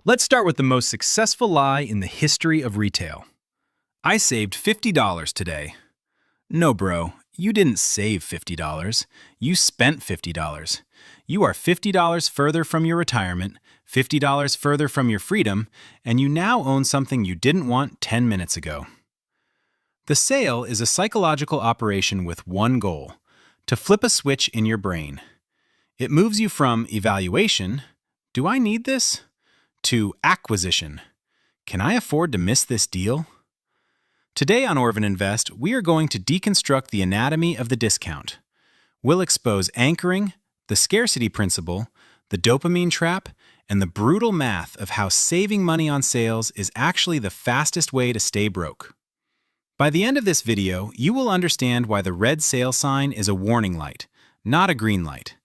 Let's start with the most successful lie in the history of retail. I saved $50 today. No, bro, you didn't save $50. You spent $50. You are $50 further from your retirement, $50 further from your freedom, and you now own something you didn't want 10 minutes ago. The sale is a psychological operation with one goal: to flip a switch in your brain. It moves you from evaluation, "Do I need this?" to acquisition, "Can I afford to miss this deal?" Today on Orven Invest, we are going to deconstruct the anatomy of the discount. We'll expose anchoring, the scarcity principle, the dopamine trap, and the brutal math of how saving money on sales is actually the fastest way to stay broke. By the end of this video, you will understand why the red sale sign is a warning light, not a green light.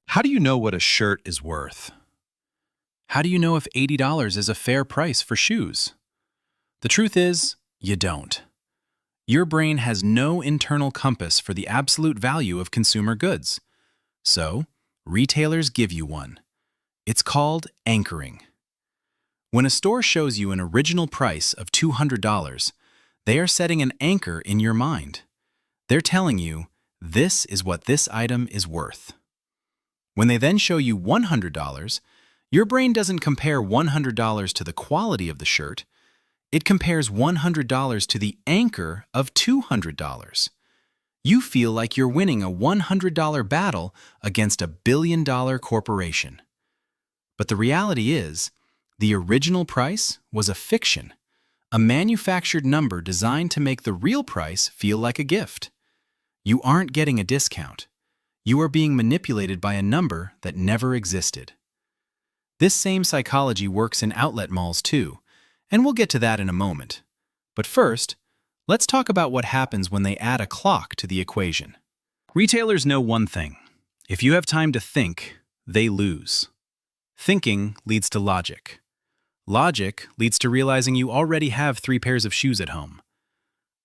How do you know what a shirt is worth? How do you know if $80 is a fair price for shoes? The truth is, you don't. Your brain has no internal compass for the absolute value of consumer goods. So, retailers give you one. It's called anchoring. When a store shows you an original price of $200, they are setting an anchor in your mind. They're telling you, this is what this item is worth. When they then show you $100, your brain doesn't compare $100 to the quality of the shirt. It compares $100 to the anchor of $200. You feel like you're winning a $100 battle against a billion-dollar corporation. But the reality is, the original price was a fiction, a manufactured number designed to make the real price feel like a gift. You aren't getting a discount. You are being manipulated by a number that never existed. This same psychology works in outlet malls too, and we'll get to that in a moment. But first, let's talk about what happens when they add a clock to the equation. Retailers know one thing: if you have time to think, they lose. Thinking leads to logic. Logic leads to realizing you already have 3 pairs of shoes at home.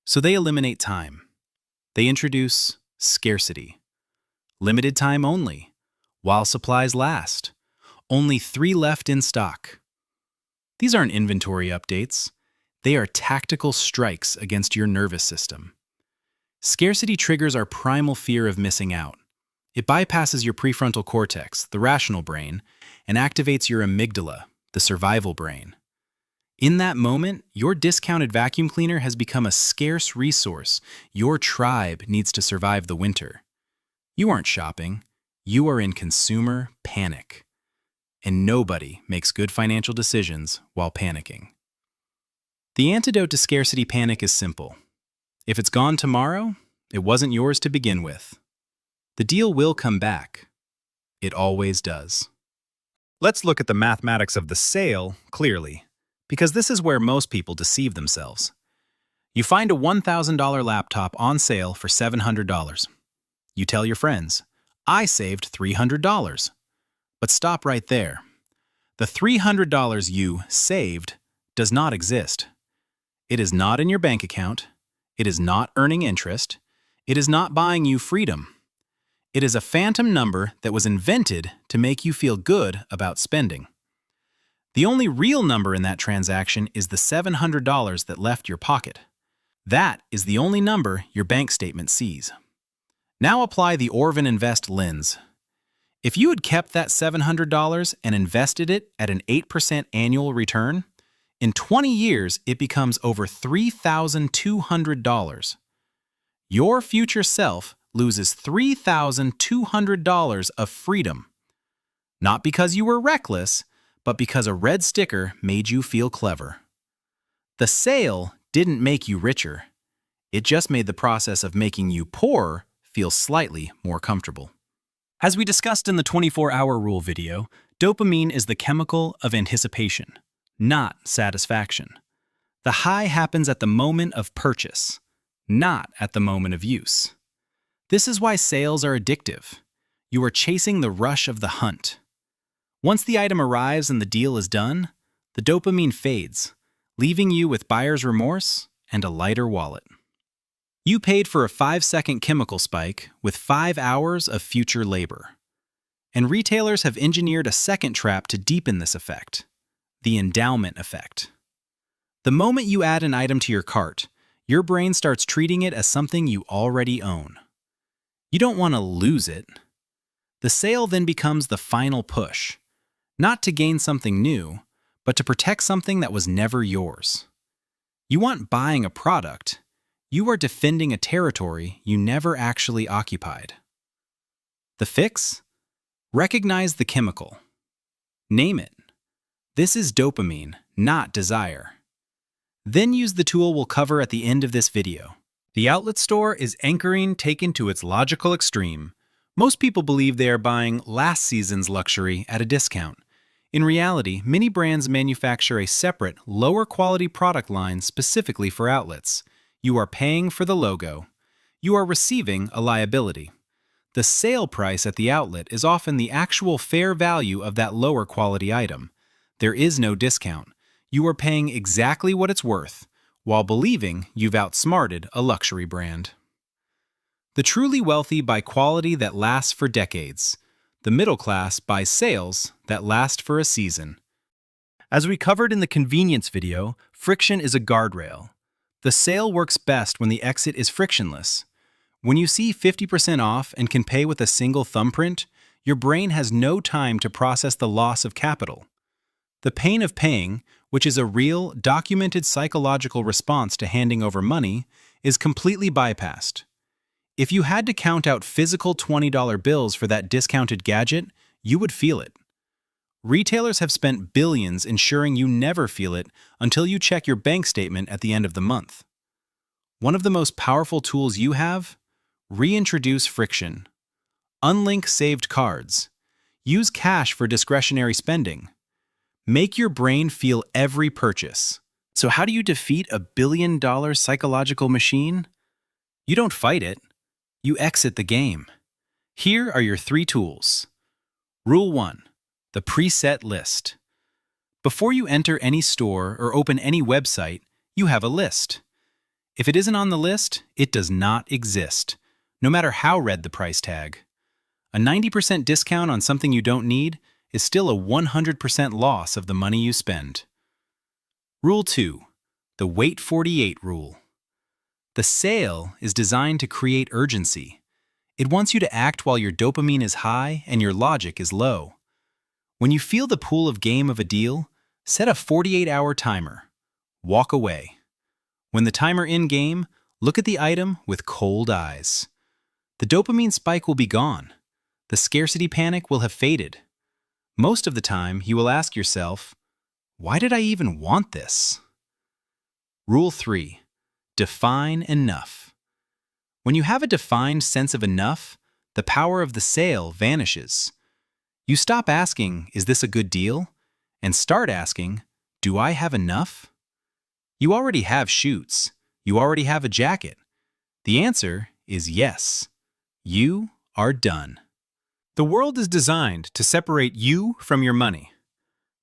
So they eliminate time. They introduce scarcity. Limited time only, while supplies last. Only 3 left in stock. These aren't inventory updates. They are tactical strikes against your nervous system. Scarcity triggers our primal fear of missing out. It bypasses your prefrontal cortex, the rational brain, and activates your amygdala, the survival brain. In that moment, your discounted vacuum cleaner has become a scarce resource your tribe needs to survive the winter. You aren't shopping. You are in consumer panic. And nobody makes good financial decisions while panicking. The antidote to scarcity panic is simple. If it's gone tomorrow, it wasn't yours to begin with. The deal will come back. It always does. Let's look at the mathematics of the sale clearly, because this is where most people deceive themselves. You find a $1,000 laptop on sale for $700. You tell your friends, "I saved $300. But stop right there. The $300 you saved does not exist. It is not in your bank account. It is not earning interest. It is not buying you freedom. It is a phantom number that was invented to make you feel good about spending. The only real number in that transaction is the $700 that left your pocket. That is the only number your bank statement sees. Now apply the Orven Invest lens. If you had kept that $700 and invested it at an 8% annual return, in 20 years it becomes over $3,200. Your future self loses $3,200 of freedom. Not because you were reckless, but because a red sticker made you feel clever. The sale didn't make you richer. It just made the process of making you poorer feel slightly more comfortable. As we discussed in the 24-hour rule video, dopamine is the chemical of anticipation, not satisfaction. The high happens at the moment of purchase, not at the moment of use. This is why sales are addictive. You are chasing the rush of the hunt. Once the item arrives and the deal is done, the dopamine fades, leaving you with buyer's remorse and a lighter wallet. You paid for a 5-second chemical spike with 5 hours of future labor. And retailers have engineered a second trap to deepen this effect: The endowment effect. The moment you add an item to your cart, your brain starts treating it as something you already own. You don't want to lose it. The sale then becomes the final push, not to gain something new, but to protect something that was never yours. You aren't buying a product, you are defending a territory you never actually occupied. The fix? Recognize the chemical. Name it. This is dopamine, not desire. Then use the tool we'll cover at the end of this video. The outlet store is anchoring taken to its logical extreme. Most people believe they are buying last season's luxury at a discount. In reality, many brands manufacture a separate, lower-quality product line specifically for outlets. You are paying for the logo. You are receiving a liability. The sale price at the outlet is often the actual fair value of that lower-quality item. There is no discount. You are paying exactly what it's worth, while believing you've outsmarted a luxury brand. The truly wealthy buy quality that lasts for decades. The middle class buys sales that last for a season. As we covered in the convenience video, friction is a guardrail. The sale works best when the exit is frictionless. When you see 50% off and can pay with a single thumbprint, your brain has no time to process the loss of capital. The pain of paying, which is a real, documented psychological response to handing over money, is completely bypassed. If you had to count out physical $20 bills for that discounted gadget, you would feel it. Retailers have spent billions ensuring you never feel it until you check your bank statement at the end of the month. One of the most powerful tools you have? Reintroduce friction. Unlink saved cards. Use cash for discretionary spending. Make your brain feel every purchase. So how do you defeat a billion-dollar psychological machine? You don't fight it. You exit the game. Here are your 3 tools. Rule 1. The preset list. Before you enter any store or open any website, you have a list. If it isn't on the list, it does not exist, no matter how red the price tag. A 90% discount on something you don't need is still a 100% loss of the money you spend. Rule 2. The Wait 48 rule. The sale is designed to create urgency. It wants you to act while your dopamine is high and your logic is low. When you feel the pull of game of a deal, set a 48-hour timer. Walk away. When the timer in-game, look at the item with cold eyes. The dopamine spike will be gone. The scarcity panic will have faded. Most of the time, you will ask yourself, why did I even want this? Rule 3. Define enough. When you have a defined sense of enough, the power of the sale vanishes. You stop asking, is this a good deal? And start asking, do I have enough? You already have shoots. You already have a jacket. The answer is yes. You are done. The world is designed to separate you from your money.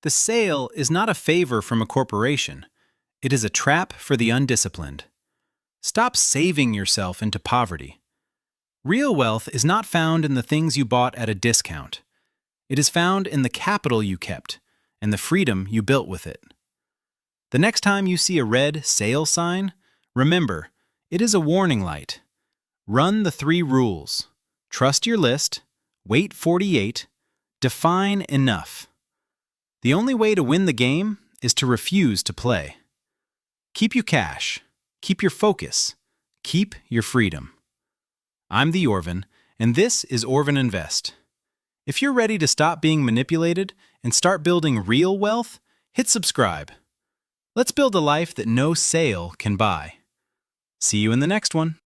The sale is not a favor from a corporation. It is a trap for the undisciplined. Stop saving yourself into poverty. Real wealth is not found in the things you bought at a discount. It is found in the capital you kept and the freedom you built with it. The next time you see a red sale sign, remember, it is a warning light. Run the 3 rules. Trust your list. Wait 48. Define enough. The only way to win the game is to refuse to play. Keep your cash. Keep your focus. Keep your freedom. I'm the Orven, and this is Orven Invest. If you're ready to stop being manipulated and start building real wealth, hit subscribe. Let's build a life that no sale can buy. See you in the next one.